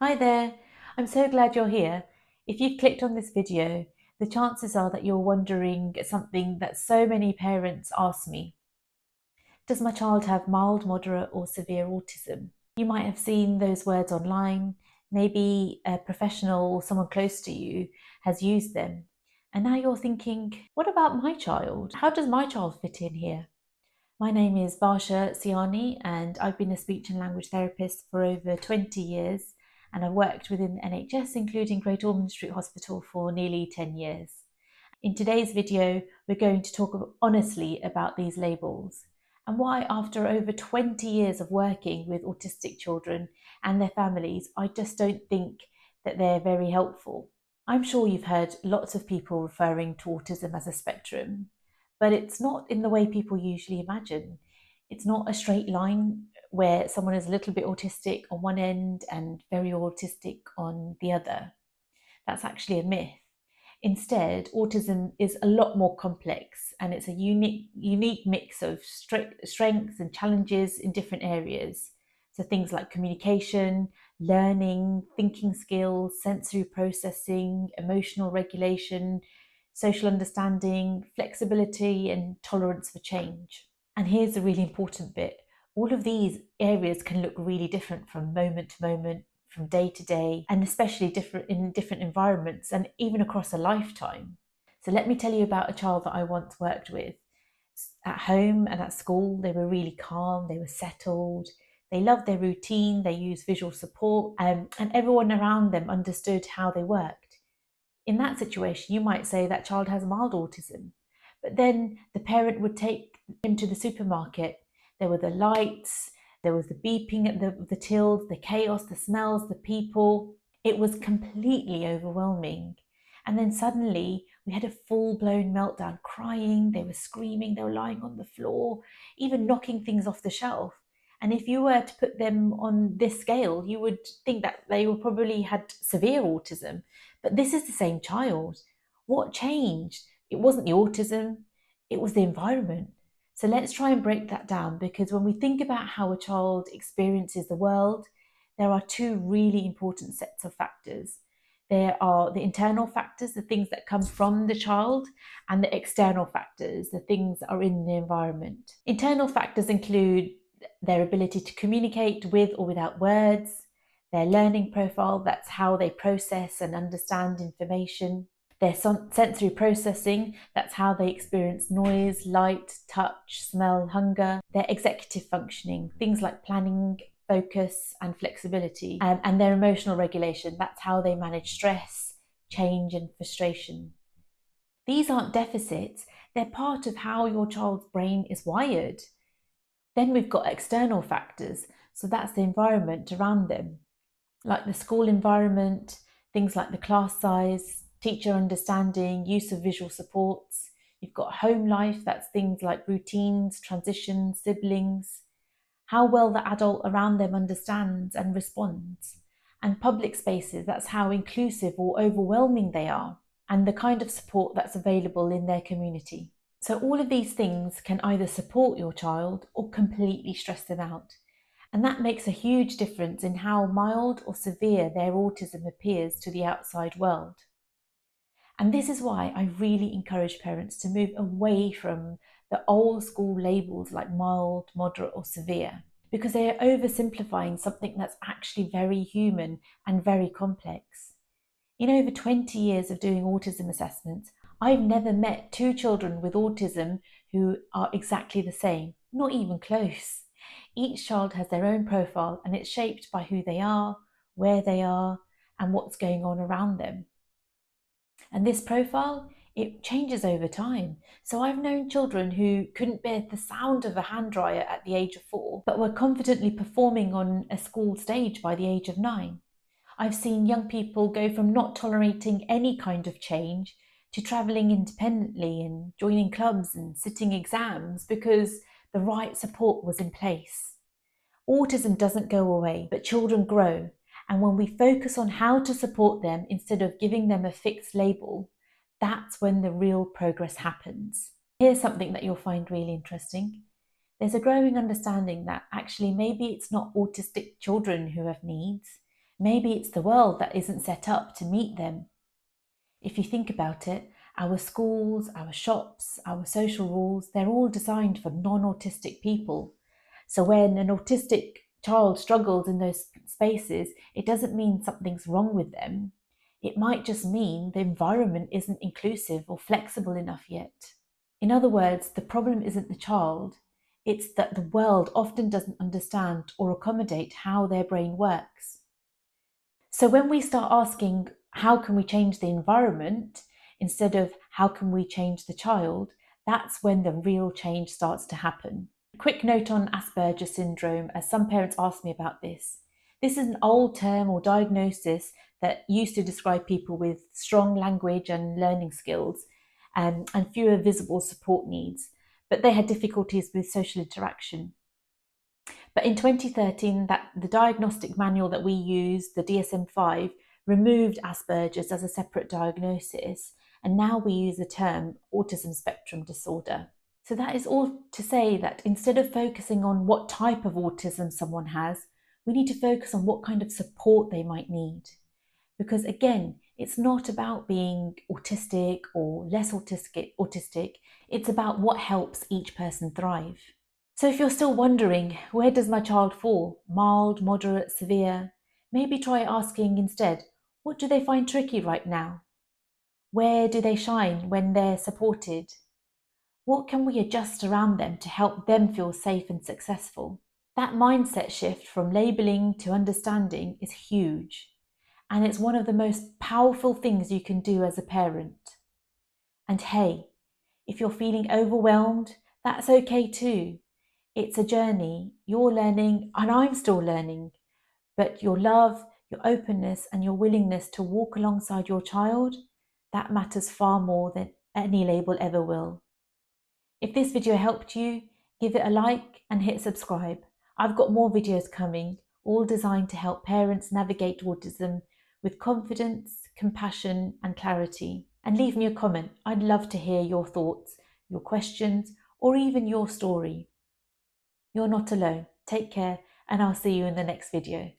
Hi there, I'm so glad you're here. If you've clicked on this video, the chances are that you're wondering something that so many parents ask me. Does my child have mild, moderate or severe autism? You might have seen those words online. Maybe a professional or someone close to you has used them. And now you're thinking, what about my child? How does my child fit in here? My name is Varsha Siyani and I've been a speech and language therapist for over 20 years and I've worked within the NHS, including Great Ormond Street Hospital, for nearly 10 years. In today's video, we're going to talk honestly about these labels and why, after over 20 years of working with autistic children and their families, I just don't think that they're very helpful. I'm sure you've heard lots of people referring to autism as a spectrum, but it's not in the way people usually imagine. It's not a straight line where someone is a little bit autistic on one end and very autistic on the other. That's actually a myth. Instead, autism is a lot more complex and it's a unique mix of strengths and challenges in different areas. So things like communication, learning, thinking skills, sensory processing, emotional regulation, social understanding, flexibility, and tolerance for change. And here's the really important bit. All of these areas can look really different from moment to moment, from day to day, and especially different in different environments and even across a lifetime. So let me tell you about a child that I once worked with. At home and at school, they were really calm, they were settled, they loved their routine, they used visual support, and everyone around them understood how they worked. In that situation, you might say that child has mild autism, but then the parent would take him to the supermarket. There were the lights, there was the beeping at the tills, the chaos, the smells, the people. It was completely overwhelming. And then suddenly we had a full blown meltdown, crying, they were screaming, they were lying on the floor, even knocking things off the shelf. And if you were to put them on this scale, you would think that they were probably had severe autism. But this is the same child. What changed? It wasn't the autism, it was the environment. So let's try and break that down, because when we think about how a child experiences the world, there are two really important sets of factors. There are the internal factors, the things that come from the child, and the external factors, the things that are in the environment. Internal factors include their ability to communicate with or without words, their learning profile, that's how they process and understand information, their sensory processing, that's how they experience noise, light, touch, smell, hunger, their executive functioning, things like planning, focus, and flexibility, and their emotional regulation, that's how they manage stress, change, and frustration. These aren't deficits, they're part of how your child's brain is wired. Then we've got external factors, so that's the environment around them, like the school environment, things like the class size, teacher understanding, use of visual supports. You've got home life, that's things like routines, transitions, siblings, how well the adult around them understands and responds. And public spaces, that's how inclusive or overwhelming they are, and the kind of support that's available in their community. So all of these things can either support your child or completely stress them out. And that makes a huge difference in how mild or severe their autism appears to the outside world. And this is why I really encourage parents to move away from the old school labels like mild, moderate, or severe, because they are oversimplifying something that's actually very human and very complex. In over 20 years of doing autism assessments, I've never met two children with autism who are exactly the same, not even close. Each child has their own profile and it's shaped by who they are, where they are, and what's going on around them. And this profile, it changes over time. So I've known children who couldn't bear the sound of a hand dryer at the age of 4, but were confidently performing on a school stage by the age of 9. I've seen young people go from not tolerating any kind of change to travelling independently and joining clubs and sitting exams because the right support was in place. Autism doesn't go away, but children grow. And when we focus on how to support them instead of giving them a fixed label, that's when the real progress happens. Here's something that you'll find really interesting. There's a growing understanding that actually maybe it's not autistic children who have needs, Maybe it's the world that isn't set up to meet them. If you think about it, our schools, our shops, our social rules, they're all designed for non-autistic people. So when an autistic child struggles in those spaces, it doesn't mean something's wrong with them. It might just mean the environment isn't inclusive or flexible enough yet. In other words, the problem isn't the child, it's that the world often doesn't understand or accommodate how their brain works. So when we start asking, how can we change the environment, instead of how can we change the child, that's when the real change starts to happen. A quick note on Asperger syndrome, as some parents ask me about this. This is an old term or diagnosis that used to describe people with strong language and learning skills and fewer visible support needs, but they had difficulties with social interaction. But in 2013, the diagnostic manual that we use, the DSM-5, removed Asperger's as a separate diagnosis, and now we use the term autism spectrum disorder. So that is all to say that instead of focusing on what type of autism someone has, we need to focus on what kind of support they might need. Because again, it's not about being autistic or less autistic, it's about what helps each person thrive. So if you're still wondering, where does my child fall? Mild, moderate, severe? Maybe try asking instead, what do they find tricky right now? Where do they shine when they're supported? What can we adjust around them to help them feel safe and successful? That mindset shift from labeling to understanding is huge, and it's one of the most powerful things you can do as a parent. And hey, if you're feeling overwhelmed, that's okay too. It's a journey. You're learning, and I'm still learning. But your love, your openness, and your willingness to walk alongside your child, that matters far more than any label ever will. If this video helped you, give it a like and hit subscribe. I've got more videos coming, all designed to help parents navigate autism with confidence, compassion, and clarity. And leave me a comment. I'd love to hear your thoughts, your questions, or even your story. You're not alone. Take care, and I'll see you in the next video.